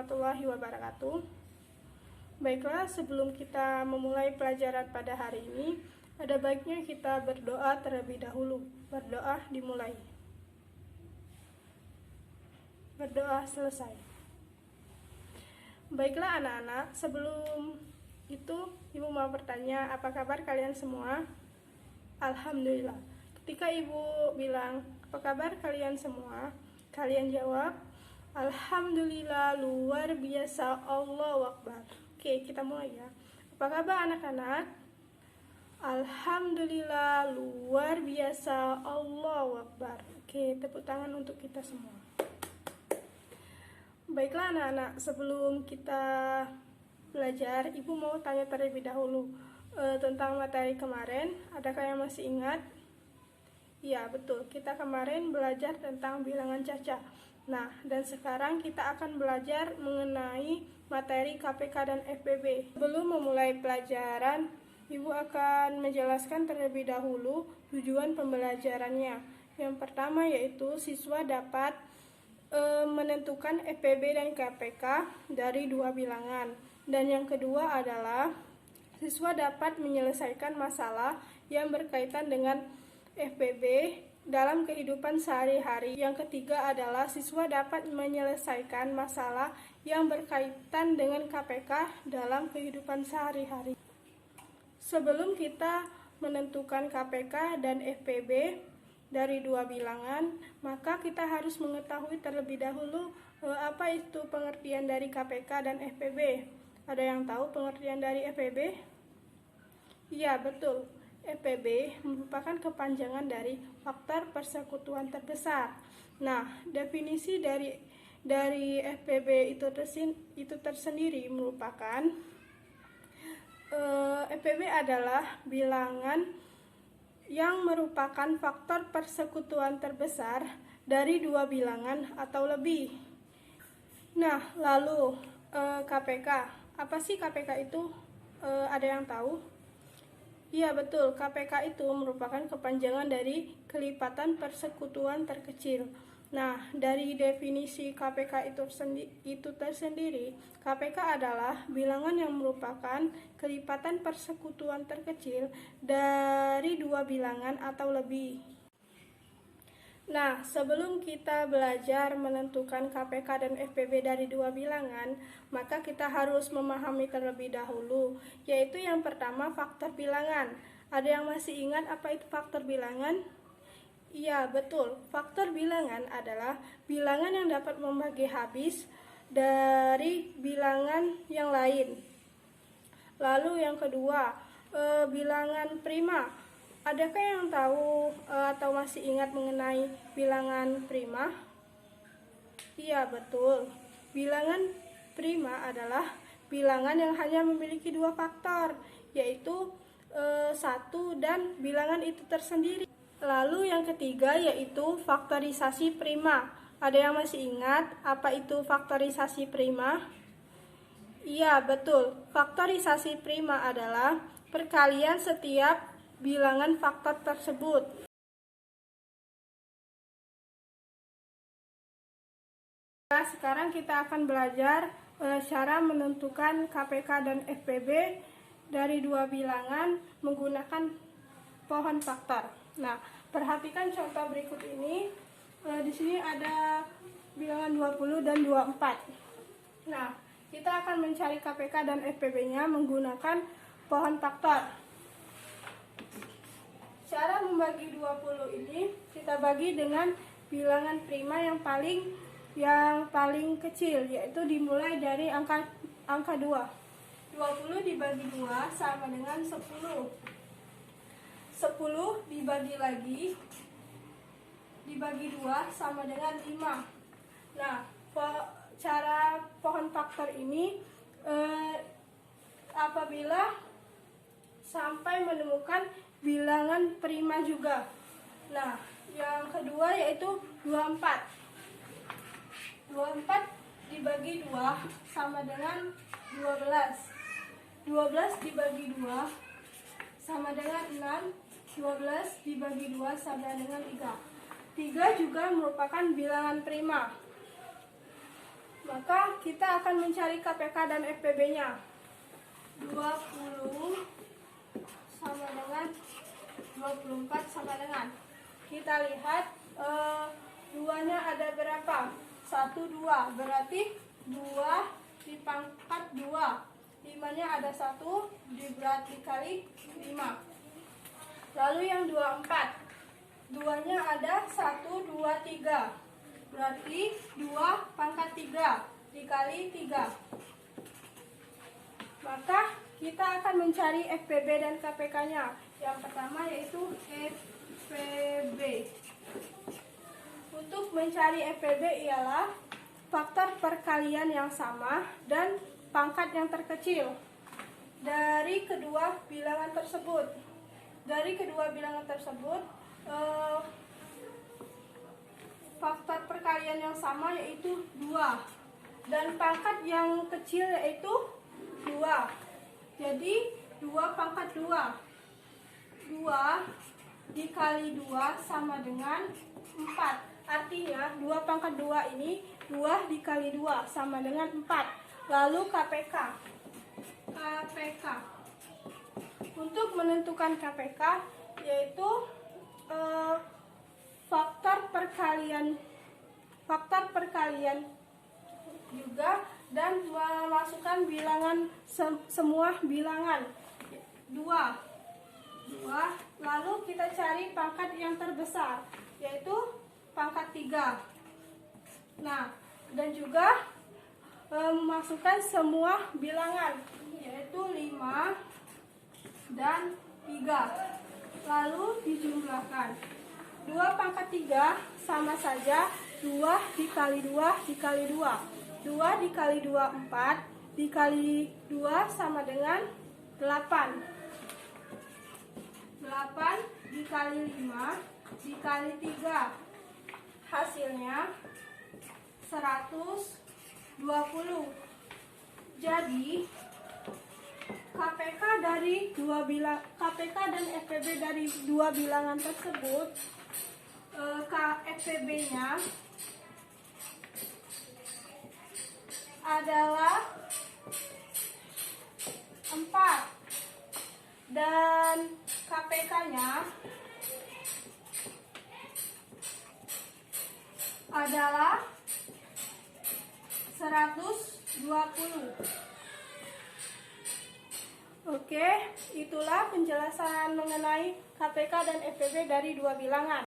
warahmatullahi wabarakatuh. Baiklah, sebelum kita memulai pelajaran pada hari ini, ada baiknya kita berdoa terlebih dahulu. Berdoa dimulai. Berdoa selesai. Baiklah anak-anak, sebelum itu Ibu mau bertanya, apa kabar kalian semua? Alhamdulillah. Ketika Ibu bilang, apa kabar kalian semua? Kalian jawab, Alhamdulillah, luar biasa, Allahu Akbar. Oke, kita mulai ya. Apa kabar anak-anak? Alhamdulillah, luar biasa, Allahu Akbar. Oke, tepuk tangan untuk kita semua. Baiklah anak-anak, sebelum kita belajar, Ibu mau tanya terlebih dahulu tentang materi kemarin. Adakah yang masih ingat? Ya, betul. Kita kemarin belajar tentang bilangan caca. Nah, dan sekarang kita akan belajar mengenai materi KPK dan FPB. Sebelum memulai pelajaran, Ibu akan menjelaskan terlebih dahulu tujuan pembelajarannya. Yang pertama yaitu siswa dapat menentukan FPB dan KPK dari dua bilangan. Dan yang kedua adalah siswa dapat menyelesaikan masalah yang berkaitan dengan FPB dalam kehidupan sehari-hari. Yang ketiga adalah siswa dapat menyelesaikan masalah yang berkaitan dengan KPK dalam kehidupan sehari-hari. Sebelum kita menentukan KPK dan FPB dari dua bilangan, maka kita harus mengetahui terlebih dahulu apa itu pengertian dari KPK dan FPB. Ada yang tahu pengertian dari FPB? Iya, betul. FPB merupakan kepanjangan dari faktor persekutuan terbesar. Nah, definisi dari FPB itu tersendiri merupakan FPB adalah bilangan yang merupakan faktor persekutuan terbesar dari dua bilangan atau lebih. Nah, lalu KPK. Apa sih KPK itu? Ada yang tahu? Iya, betul. KPK itu merupakan kepanjangan dari kelipatan persekutuan terkecil. Nah, dari definisi KPK itu tersendiri, KPK adalah bilangan yang merupakan kelipatan persekutuan terkecil dari dua bilangan atau lebih. Nah, sebelum kita belajar menentukan KPK dan FPB dari dua bilangan, maka kita harus memahami terlebih dahulu, yaitu yang pertama faktor bilangan. Ada yang masih ingat apa itu faktor bilangan? Iya, betul. Faktor bilangan adalah bilangan yang dapat membagi habis dari bilangan yang lain. Lalu yang kedua, bilangan prima. Adakah yang tahu atau masih ingat mengenai bilangan prima? Iya, betul. Bilangan prima adalah bilangan yang hanya memiliki dua faktor, yaitu 1 dan bilangan itu tersendiri. Lalu yang ketiga yaitu faktorisasi prima. Ada yang masih ingat apa itu faktorisasi prima? Iya, betul. Faktorisasi prima adalah perkalian setiap bilangan faktor tersebut. Nah, sekarang kita akan belajar cara menentukan KPK dan FPB dari dua bilangan menggunakan pohon faktor. Nah, perhatikan contoh berikut ini. Di sini ada bilangan 20 dan 24. Nah, kita akan mencari KPK dan FPB-nya menggunakan pohon faktor. Cara membagi 20 ini kita bagi dengan bilangan prima yang paling kecil, yaitu dimulai dari angka 2. 20 dibagi 2 sama dengan 10. 10 dibagi 2 sama dengan 5. Nah, cara pohon faktor ini apabila sampai menemukan bilangan prima juga. Nah, yang kedua yaitu 24. 24 dibagi 2 sama dengan 12. 12 dibagi 2 sama dengan 6. 12 dibagi 2 sama dengan 3. 3 juga merupakan bilangan prima. Maka kita akan mencari KPK dan FPB-nya. 20 sama dengan 24 sama dengan. Kita lihat duanya ada berapa? 1, 2. Berarti 2 dipangkat 2. 5-nya ada 1, berat dikali 5. Lalu yang 24. 2-nya ada 1, 2, 3. Berarti 2 pangkat 3 dikali 3. Maka kita akan mencari FPB dan KPK-nya. Yang pertama yaitu FPB. Untuk mencari FPB ialah faktor perkalian yang sama dan pangkat yang terkecil dari kedua bilangan tersebut. Dari kedua bilangan tersebut, faktor perkalian yang sama yaitu 2 dan pangkat yang kecil yaitu 2. Jadi 2 pangkat 2. 2 dikali 2 sama dengan 4. Artinya 2 pangkat 2 ini 2 dikali 2 sama dengan 4. Lalu KPK. Untuk menentukan KPK yaitu faktor perkalian juga dan memasukkan bilangan semua bilangan 2. Lalu kita cari pangkat yang terbesar yaitu pangkat 3. Nah, dan juga memasukkan semua bilangan yaitu 5 dan 3. Lalu dijumlahkan. 2 pangkat 3 sama saja 2 dikali 2 dikali 2. 2 dikali 2 4, dikali 2 sama dengan 8. 8 dikali 5 dikali 3. Hasilnya 120. Jadi KPK dan FPB dari dua bilangan tersebut, FPB-nya adalah 4 dan KPK-nya adalah 120. Oke, itulah penjelasan mengenai KPK dan FPB dari dua bilangan.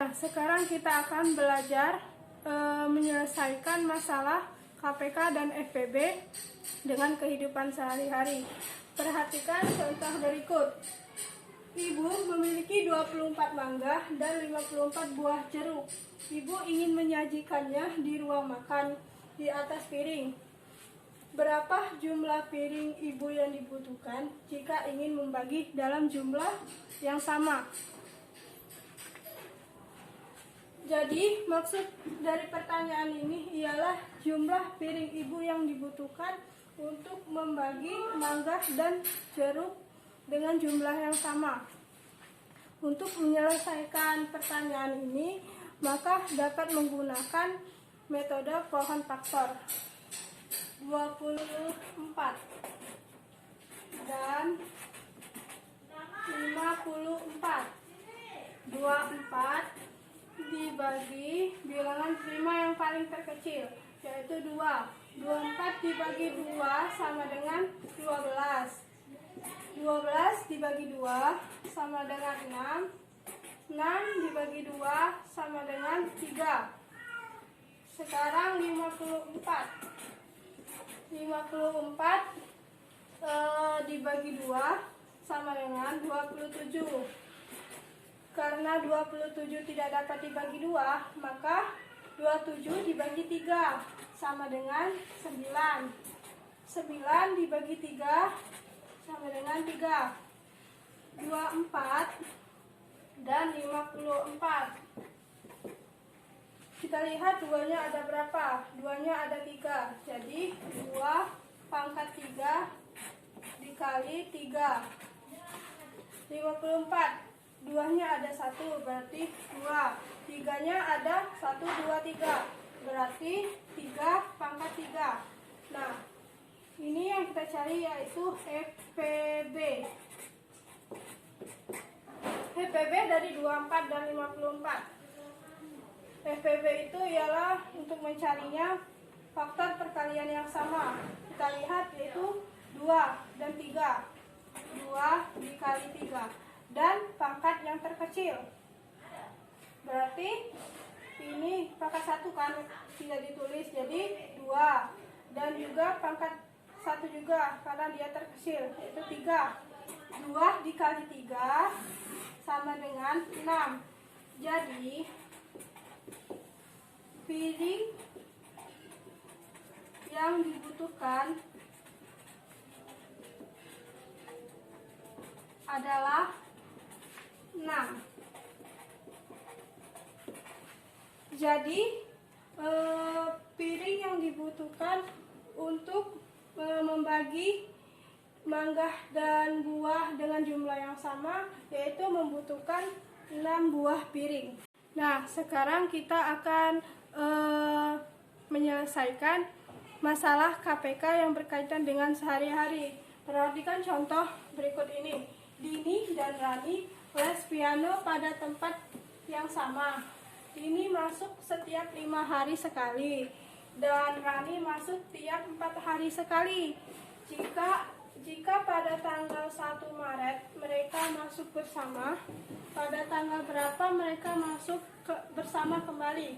Nah, sekarang kita akan belajar menyelesaikan masalah KPK dan FPB dengan kehidupan sehari-hari. Perhatikan contoh berikut. Ibu memiliki 24 mangga dan 54 buah jeruk. Ibu ingin menyajikannya di ruang makan di atas piring. Berapa jumlah piring ibu yang dibutuhkan jika ingin membagi dalam jumlah yang sama? Jadi, maksud dari pertanyaan ini ialah jumlah piring ibu yang dibutuhkan untuk membagi mangga dan jeruk dengan jumlah yang sama. Untuk menyelesaikan pertanyaan ini, maka dapat menggunakan metode pohon faktor. 24 dan 54. 24 dibagi bilangan prima yang paling terkecil, yaitu 2. 24 dibagi 2 sama dengan 12. 12 dibagi 2 sama dengan 6. 6 dibagi 2 sama dengan 3. Sekarang 54. 54 dibagi 2 sama dengan 27. Karena 27 tidak dapat dibagi 2, maka 27 dibagi 3 sama dengan 9. 9 dibagi 3 sama dengan 3. 24 dan 54. Kita lihat duanya ada berapa? Duanya ada 3. Jadi 2 pangkat 3 dikali 3. 54. 2 2-nya ada 1, berarti 2. 3-nya ada 1, 2, 3, berarti 3 pangkat 3. Nah, ini yang kita cari yaitu FPB. FPB dari 24 dan 54. FPB itu ialah untuk mencarinya faktor perkalian yang sama. Kita lihat yaitu 2 dan 3. 2 dikali 3. Dan pangkat yang terkecil. Berarti ini pangkat 1 kan tidak ditulis, jadi 2. Dan juga pangkat 1 juga karena dia terkecil, yaitu 3. 2 dikali 3 sama dengan 6. Jadi piring yang dibutuhkan adalah 6. Jadi piring yang dibutuhkan untuk membagi mangga dan buah dengan jumlah yang sama yaitu membutuhkan 6 buah piring. Nah, sekarang kita akan menyelesaikan masalah KPK yang berkaitan dengan sehari-hari. Perhatikan contoh berikut ini. Dini dan Rani les piano pada tempat yang sama. Dini masuk setiap 5 hari sekali dan Rani masuk tiap 4 hari sekali. Jika pada tanggal 1 Maret mereka masuk bersama, pada tanggal berapa mereka masuk bersama kembali?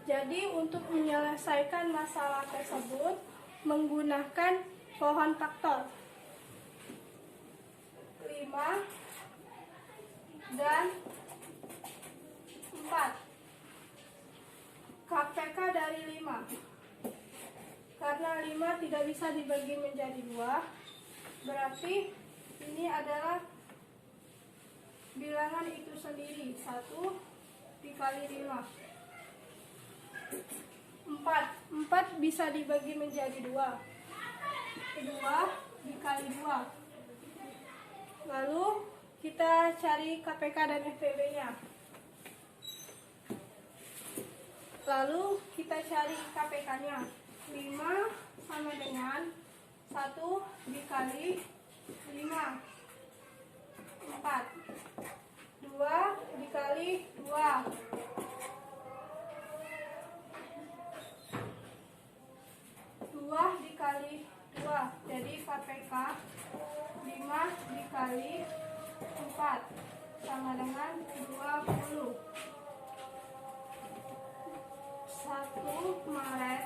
Jadi untuk menyelesaikan masalah tersebut menggunakan pohon faktor 5 dan 4. KPK dari 5. Karena 5 tidak bisa dibagi menjadi 2, berarti ini adalah bilangan itu sendiri, 1 dikali 5. 4 bisa dibagi menjadi 2. 2 dikali 2. Lalu kita cari KPK dan FPB-nya. Lalu kita cari KPK-nya. 5 sama dengan 1 dikali 5. 4. 2 dikali 2. 2 dikali 2. Jadi KPK 5 dikali 4 sama dengan 20. 1 Maret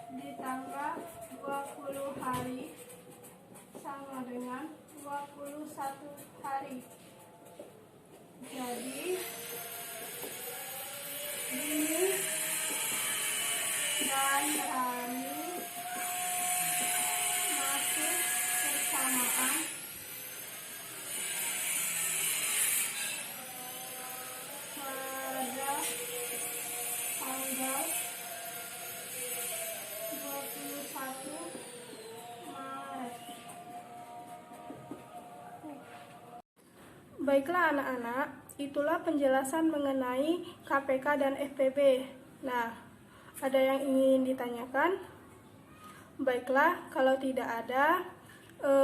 ditambah 20 hari sama dengan 21 hari. Jadi Dini dan Rani masuk bersamaan pada tanggal 21 Maret. Baiklah anak-anak, itulah penjelasan mengenai KPK dan FPB. Nah, ada yang ingin ditanyakan? Baiklah, kalau tidak ada,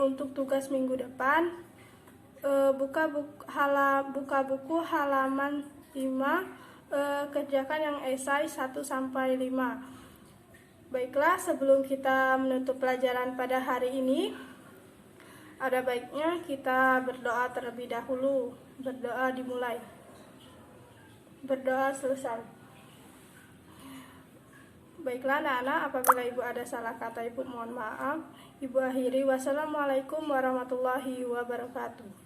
untuk tugas minggu depan, buka buku halaman 5, kerjakan yang esai 1-5. Baiklah, sebelum kita menutup pelajaran pada hari ini, ada baiknya kita berdoa terlebih dahulu. Berdoa dimulai. Berdoa selesai. Baiklah anak-anak, apabila ibu ada salah kata ibu mohon maaf. Ibu akhiri, wassalamualaikum warahmatullahi wabarakatuh.